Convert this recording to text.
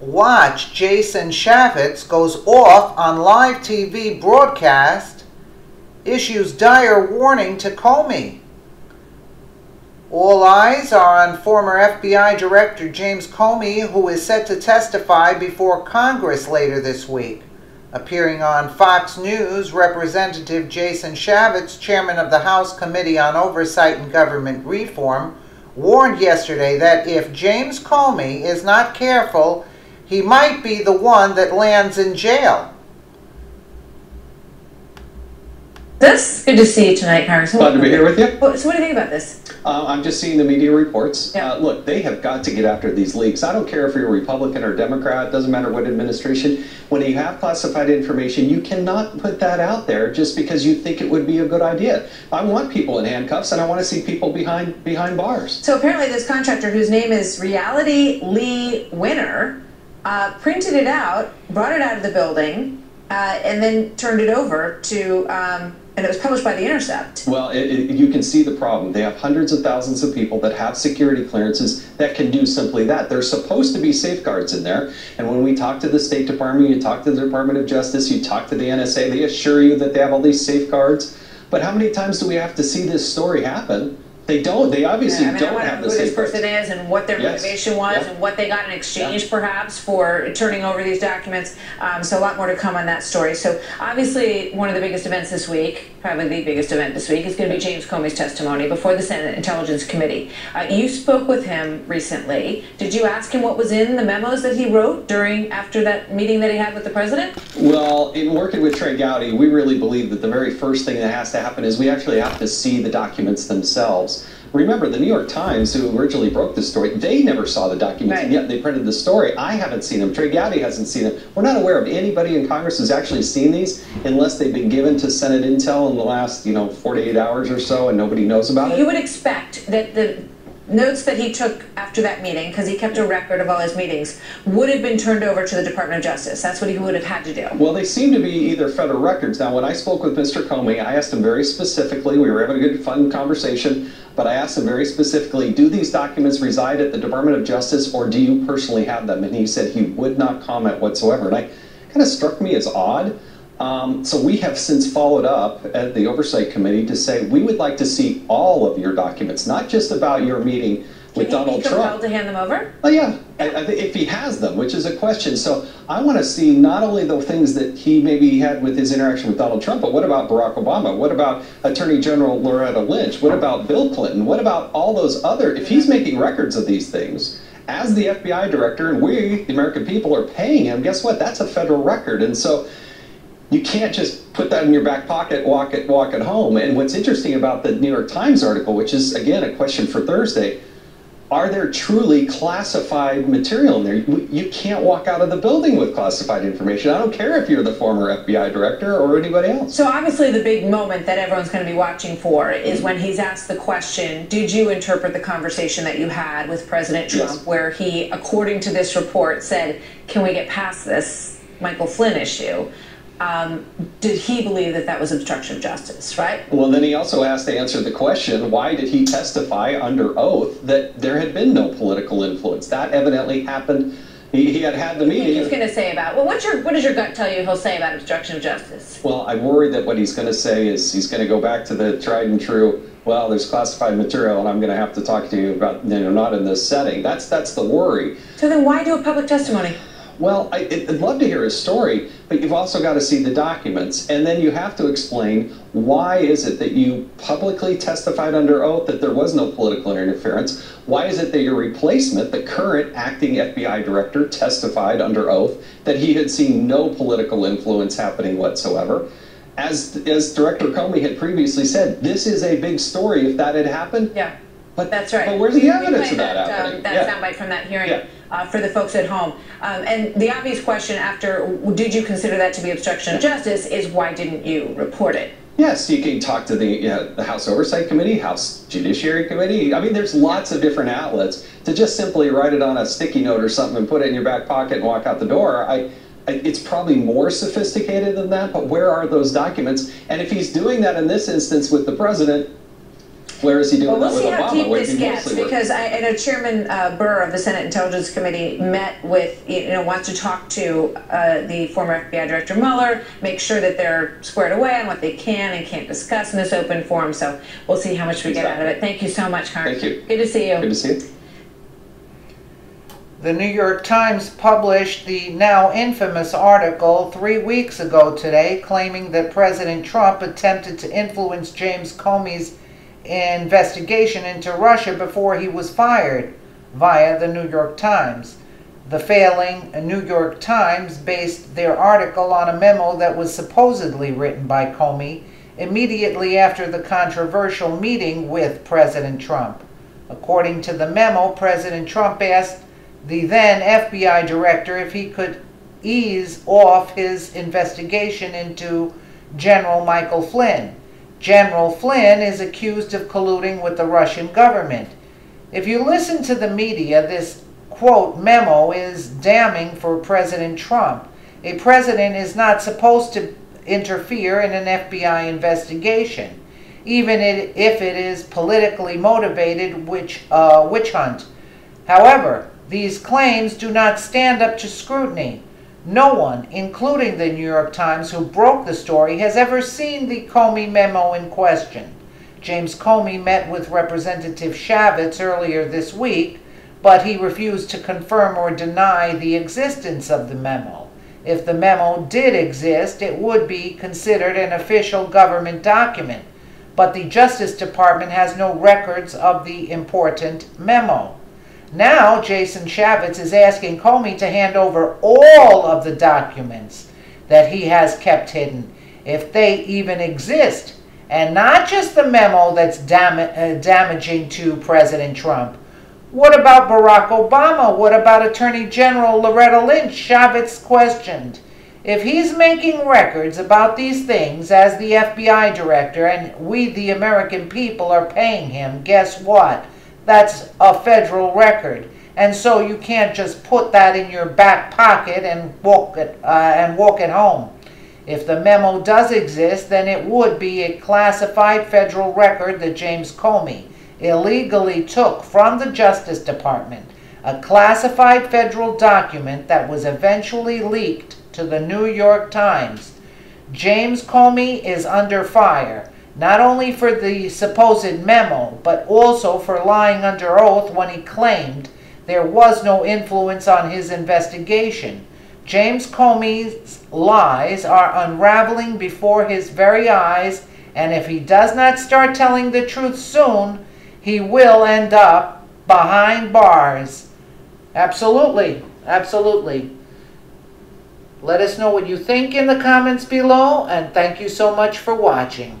Watch Jason Chaffetz goes off on live TV broadcast, issues dire warning to Comey. All eyes are on former FBI Director James Comey, who is set to testify before Congress later this week. Appearing on Fox News, Representative Jason Chaffetz, chairman of the House Committee on Oversight and Government Reform, warned yesterday that if James Comey is not careful, he might be the one that lands in jail. That's good to see you tonight, Congressman. Glad to be here with you. So what do you think about this? I'm just seeing the media reports. Yeah. Look, they have got to get after these leaks. I don't care if you're Republican or Democrat, doesn't matter what administration. When you have classified information, you cannot put that out there just because you think it would be a good idea. I want people in handcuffs, and I want to see people behind bars. So apparently this contractor, whose name is Reality Lee Winner, printed it out, brought it out of the building, and then turned it over to, and it was published by The Intercept. Well, you can see the problem. They have hundreds of thousands of people that have security clearances that can do simply that. There's supposed to be safeguards in there. And when we talk to the State Department, you talk to the Department of Justice, you talk to the NSA, they assure you that they have all these safeguards. But how many times do we have to see this story happen? They don't. They obviously don't have the safeguards. I who this person is and what their motivation was and what they got in exchange perhaps for turning over these documents. So a lot more to come on that story. So obviously one of the biggest events this week, probably the biggest event this week, is going to be James Comey's testimony before the Senate Intelligence Committee. You spoke with him recently. Did you ask him what was in the memos that he wrote after that meeting that he had with the president? Well, in working with Trey Gowdy, we really believe that the very first thing that has to happen is we actually have to see the documents themselves. Remember, the New York Times, who originally broke this story, they never saw the documents, and yet they printed the story. I haven't seen them. Trey Gowdy hasn't seen them. We're not aware of anybody in Congress who's actually seen these unless they've been given to Senate Intel in the last, 48 hours or so, and nobody knows about it. You would expect that the notes that he took after that meeting, because he kept a record of all his meetings, would have been turned over to the Department of Justice. That's what he would have had to do. Well, they seem to be either federal records. Now, when I spoke with Mr. Comey, I asked him very specifically, we were having a good, fun conversation, but I asked him very specifically, do these documents reside at the Department of Justice, or do you personally have them? And he said he would not comment whatsoever. And I kind of struck me as odd. So we have since followed up at the Oversight Committee to say we would like to see all of your documents, not just about your meeting with Donald Trump. Can he be compelled to hand them over? Oh, yeah, I think if he has them, which is a question. So I want to see not only the things that he maybe had with his interaction with Donald Trump, but what about Barack Obama? What about Attorney General Loretta Lynch? What about Bill Clinton? What about all those other, if he's making records of these things, as the FBI director, and we, the American people, are paying him, guess what? That's a federal record. And so you can't just put that in your back pocket, walk it home. And what's interesting about the New York Times article, which is, again, a question for Thursday, are there truly classified material in there? You can't walk out of the building with classified information. I don't care if you're the former FBI director or anybody else. So obviously the big moment that everyone's going to be watching for is when he's asked the question, did you interpret the conversation that you had with President Trump, where he, according to this report, said, can we get past this Michael Flynn issue? Did he believe that that was obstruction of justice, right? Well, then he also has to answer the question, why did he testify under oath that there had been no political influence? That evidently happened. He had the meeting. He's going to say about, well, what does your gut tell you he'll say about obstruction of justice? Well, I'm worried that what he's going to say is he's going to go back to the tried and true, well, there's classified material and I'm going to have to talk to you about, not in this setting. That's the worry. So then why do a public testimony? Well, I'd love to hear his story, but you've also got to see the documents. And then you have to explain, why is it that you publicly testified under oath that there was no political interference? Why is it that your replacement, the current acting FBI director, testified under oath that he had seen no political influence happening whatsoever? As Director Comey had previously said, this is a big story if that had happened. Yeah. But that's right. But where's the evidence of that happening? That soundbite from that hearing for the folks at home. And the obvious question after, did you consider that to be obstruction of justice, is why didn't you report it? Yes, you can talk to the House Oversight Committee, House Judiciary Committee. I mean, there's lots of different outlets. To just simply write it on a sticky note or something and put it in your back pocket and walk out the door, it's probably more sophisticated than that, but where are those documents? And if he's doing that in this instance with the president, Where is he doing that with Obama? We'll see how deep this gets, because I know Chairman Burr of the Senate Intelligence Committee met with, wants to talk to the former FBI Director Mueller, make sure that they're squared away on what they can and can't discuss in this open forum. So we'll see how much we get out of it. Thank you so much, Carl. Thank you. Good to see you. Good to see you. The New York Times published the now infamous article 3 weeks ago today, claiming that President Trump attempted to influence James Comey's investigation into Russia before he was fired via the New York Times. The failing New York Times based their article on a memo that was supposedly written by Comey immediately after the controversial meeting with President Trump. According to the memo, President Trump asked the then FBI director if he could ease off his investigation into General Michael Flynn. General Flynn is accused of colluding with the Russian government. If you listen to the media, this, quote, memo is damning for President Trump. A president is not supposed to interfere in an FBI investigation, even if it is politically motivated witch hunt. However, these claims do not stand up to scrutiny. No one, including the New York Times, who broke the story, has ever seen the Comey memo in question. James Comey met with Representative Chaffetz earlier this week, but he refused to confirm or deny the existence of the memo. If the memo did exist, it would be considered an official government document, but the Justice Department has no records of the important memo. Now, Jason Chaffetz is asking Comey to hand over all of the documents that he has kept hidden, if they even exist, and not just the memo that's damaging to President Trump. What about Barack Obama? What about Attorney General Loretta Lynch? Chaffetz questioned. If he's making records about these things as the FBI director, and we, the American people, are paying him, guess what? That's a federal record, and so you can't just put that in your back pocket and walk it home. If the memo does exist, then it would be a classified federal record that James Comey illegally took from the Justice Department, a classified federal document that was eventually leaked to the New York Times. James Comey is under fire, not only for the supposed memo, but also for lying under oath when he claimed there was no influence on his investigation. James Comey's lies are unraveling before his very eyes, and if he does not start telling the truth soon, he will end up behind bars. Absolutely, absolutely. Let us know what you think in the comments below, and thank you so much for watching.